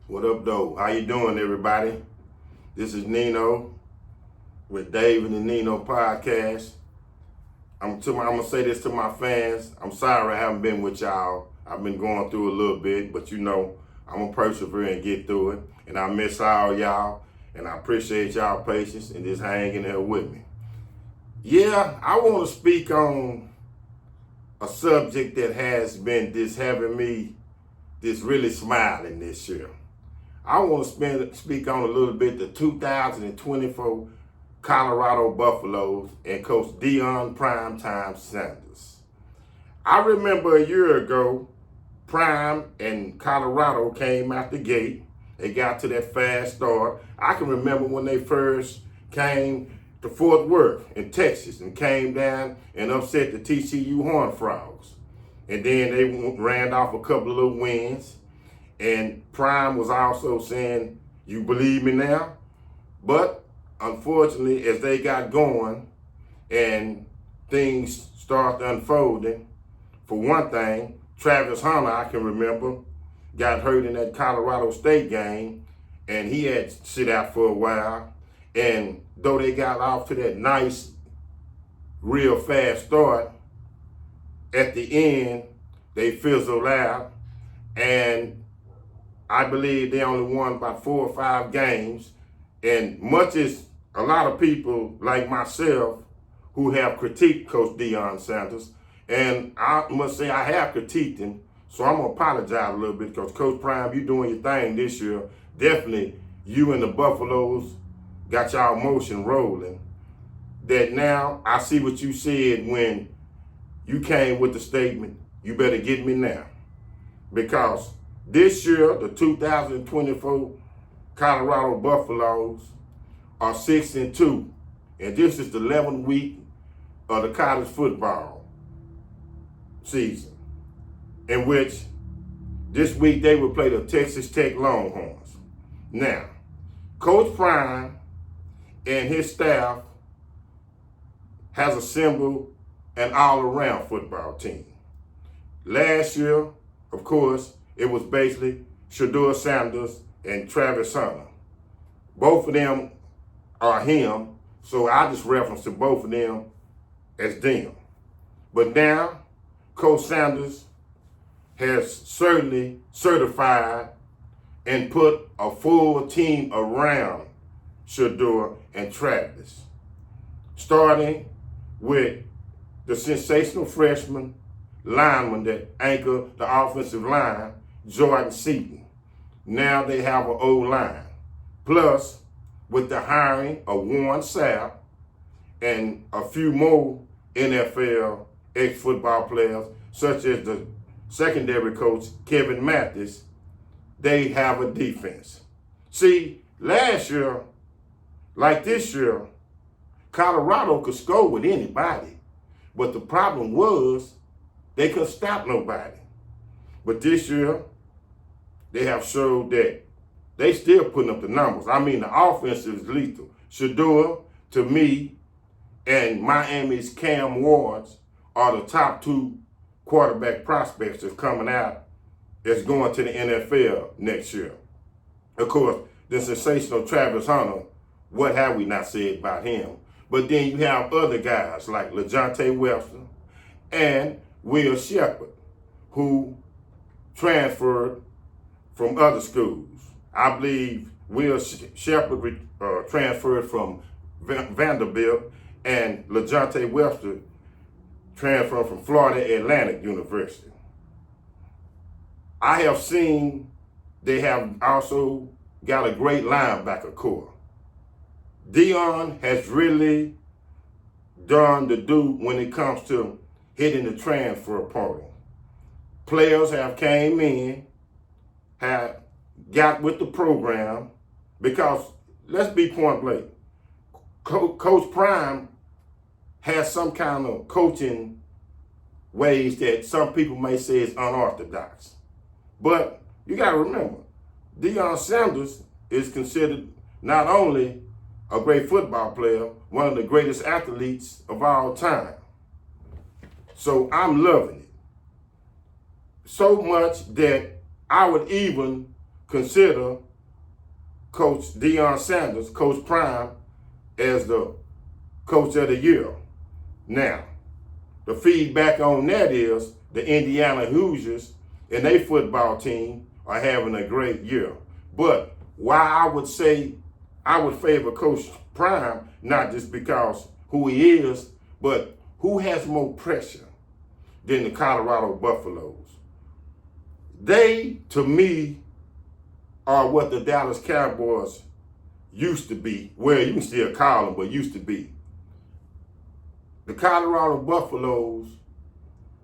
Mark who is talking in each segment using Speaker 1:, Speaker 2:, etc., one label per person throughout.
Speaker 1: What up, though? How you doing, everybody? This is Nino with David and Nino podcast. I'm gonna say this to my fans. I'm sorry I haven't been with y'all. I've been going through a little bit, but I'm gonna persevere and get through it. And I miss all y'all, and I appreciate y'all patience and just hanging there with me. Yeah, I want to speak on a subject that has been having me really smiling this year. I want to speak on a little bit the 2024 Colorado Buffaloes and Coach Deon "Primetime" Sanders. I remember a year ago, Prime and Colorado came out the gate. They got to that fast start. I can remember when they first came to Fort Worth in Texas and came down and upset the TCU Horned Frogs. And then they ran off a couple of little wins. And Prime was also saying, "You believe me now?" But unfortunately, as they got going and things started unfolding, for one thing, Travis Hunter, I can remember, got hurt in that Colorado State game, and he had to sit out for a while. And though they got off to that nice, real fast start, at the end, they fizzled out. And I believe they only won about 4 or 5 games. And much as a lot of people like myself who have critiqued Coach Deon Sanders, and I must say I have critiqued him, so I'm going to apologize a little bit because Coach Prime, you doing your thing this year. Definitely, you and the Buffaloes got y'all motion rolling. That now, I see what you said when you came with the statement, "You better get me now." Because this year, the 2024 Colorado Buffaloes are 6-2, and this is the 11th week of the college football season, in which this week they will play the Texas Tech Longhorns. Now, Coach Prime and his staff has assembled an all-around football team. Last year, of course, it was basically Deon Sanders and Travis Hunter. Both of them are him, so I just reference to both of them as them. But now, Coach Sanders has certainly certified and put a full team around Shedeur and Travis, starting with the sensational freshman lineman that anchor the offensive line, Jordan Seaton. Now they have an O-line. Plus, with the hiring of Warren Sapp and a few more NFL ex-football players, such as the secondary coach, Kevin Mathis, they have a defense. See, last year, like this year, Colorado could score with anybody. But the problem was they couldn't stop nobody. But this year, they have showed that they still putting up the numbers. I mean, the offense is lethal. Shedeur, to me, and Miami's Cam Wards are the top 2 quarterback prospects that's coming out that's going to the NFL next year. Of course, the sensational Travis Hunter, what have we not said about him? But then you have other guys like LaJohntay Webster and Will Sheppard, who transferred from other schools. I believe Will Sheppard transferred from Vanderbilt, and LaJohntay Webster transferred from Florida Atlantic University. I have seen they have also got a great linebacker core. Deon has really done the do when it comes to hitting the transfer portal. Players have came in, have got with the program, because let's be point blank, Coach Prime has some kind of coaching ways that some people may say is unorthodox. But you got to remember, Deon Sanders is considered not only a great football player, one of the greatest athletes of all time. So I'm loving it. So much that I would even consider Coach Deon Sanders, Coach Prime, as the Coach of the Year. Now, the feedback on that is the Indiana Hoosiers and their football team are having a great year. But why I would say I would favor Coach Prime, not just because who he is, but who has more pressure than the Colorado Buffaloes. They, to me, are what the Dallas Cowboys used to be. Well, you can still call them, but used to be. The Colorado Buffaloes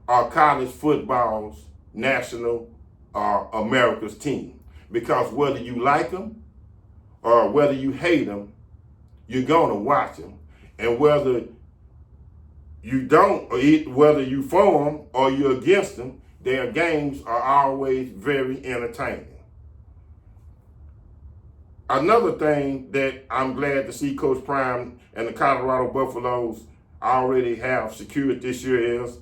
Speaker 1: are college football's national or America's team. Because whether you like them or whether you hate them, you're going to watch them. And whether you don't, or whether you for them or you're against them, their games are always very entertaining. Another thing that I'm glad to see Coach Prime and the Colorado Buffaloes already have secured this year is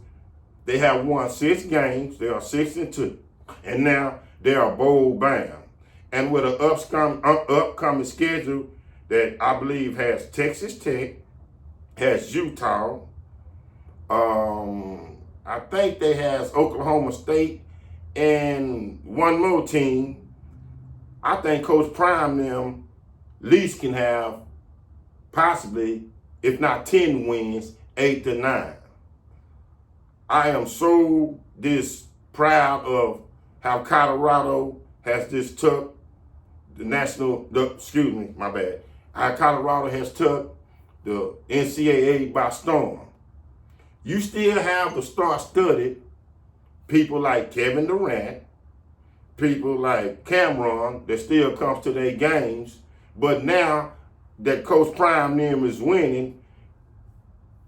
Speaker 1: they have won 6 games. They are 6-2. And now they are bowl bound. And with an upcoming schedule that I believe has Texas Tech, has Utah, I think they has Oklahoma State and one more team. I think Coach Prime them least can have possibly, if not 10 wins, 8 to 9. I am so proud of how Colorado has just took how Colorado has took the NCAA by storm. You still have the star-studded people like Kevin Durant, people like Cameron that still comes to their games, but now that Coach Prime them is winning,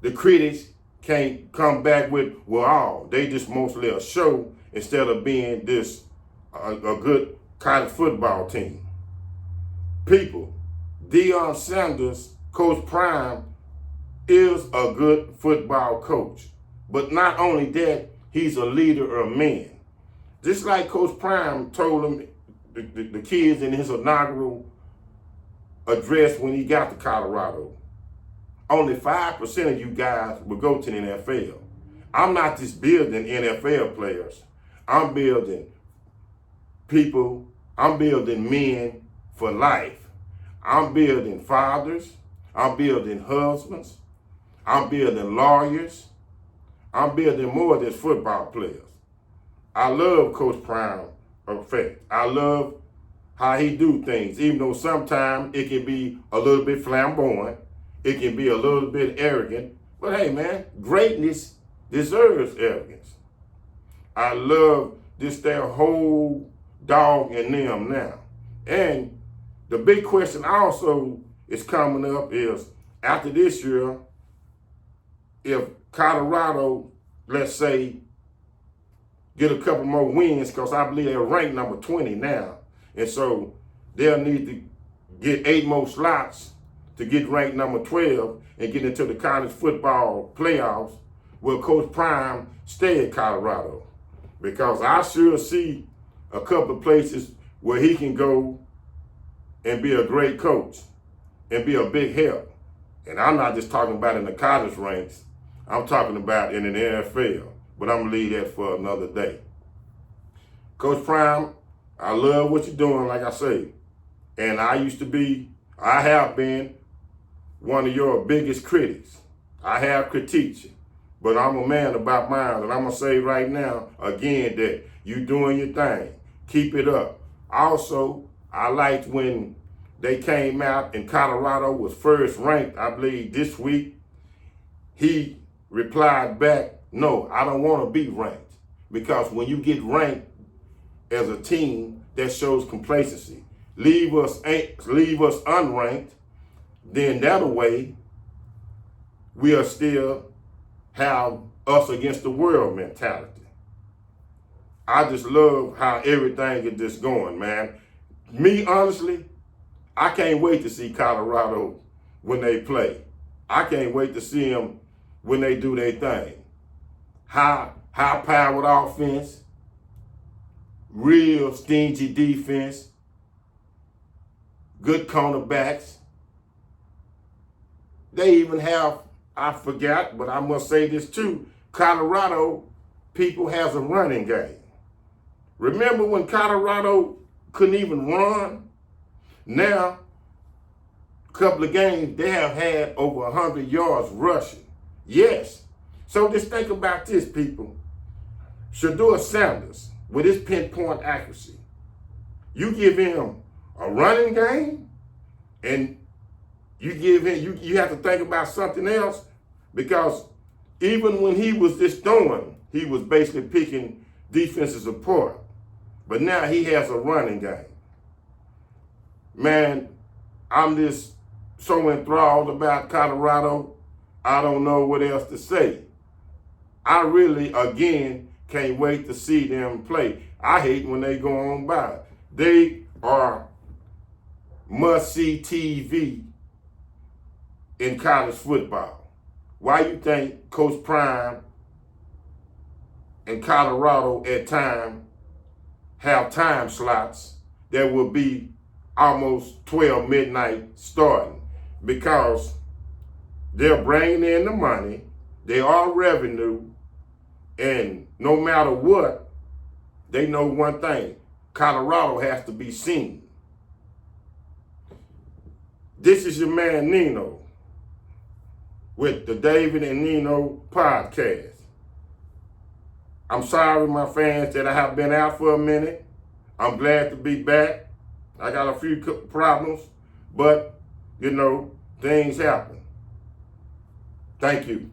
Speaker 1: the critics can't come back with, well, they just mostly a show instead of being this a good college football team. People, Deon Sanders, Coach Prime, is a good football coach. But not only that, he's a leader of men. Just like Coach Prime told them, the kids in his inaugural address when he got to Colorado, only 5% of you guys will go to the NFL. I'm not just building NFL players. I'm building people. I'm building men for life. I'm building fathers. I'm building husbands. I'm building lawyers. I'm building more than football players. I love Coach Prime effect. I love how he do things, even though sometimes it can be a little bit flamboyant. It can be a little bit arrogant. But hey, man, greatness deserves arrogance. I love their whole dog in them now. And the big question also is coming up is, after this year, if Colorado, let's say, get a couple more wins, because I believe they're ranked number 20 now. And so they'll need to get 8 more slots to get ranked number 12 and get into the college football playoffs. Will Coach Prime stay at Colorado? Because I sure see a couple of places where he can go and be a great coach and be a big help. And I'm not just talking about in the college ranks. I'm talking about in the NFL. But I'm going to leave that for another day. Coach Prime, I love what you're doing, like I say. And I have been one of your biggest critics. I have critiqued you. But I'm a man about mine. And I'm going to say right now, again, that you doing your thing. Keep it up. Also, I liked when they came out and Colorado was first ranked, I believe, this week. He replied back, no, I don't want to be ranked. Because when you get ranked as a team, that shows complacency. Leave us unranked, then that way we'll still have us against the world mentality. I just love how everything is just going, man. Me, honestly, I can't wait to see Colorado when they play. I can't wait to see them when they do their thing. High-powered offense, real stingy defense, good cornerbacks. They even have, I forgot, but I must say this too, Colorado people has a running game. Remember when Colorado couldn't even run? Now, a couple of games, they have had over 100 yards rushing. Yes. So just think about this, people. Deon Sanders, with his pinpoint accuracy, you give him a running game, and you give him, you have to think about something else, because even when he was just throwing, he was basically picking defenses apart. But now he has a running game. Man, I'm just so enthralled about Colorado, I don't know what else to say. I really, again, can't wait to see them play. I hate when they go on by. They are must-see TV in college football. Why you think Coach Prime and Colorado at times have time slots that will be almost 12 midnight starting? Because they're bringing in the money, they are revenue, and no matter what, they know one thing: Colorado has to be seen. This is your man Nino with the David and Nino podcast. I'm sorry, my fans, that I have been out for a minute. I'm glad to be back. I got a few problems, but, things happen. Thank you.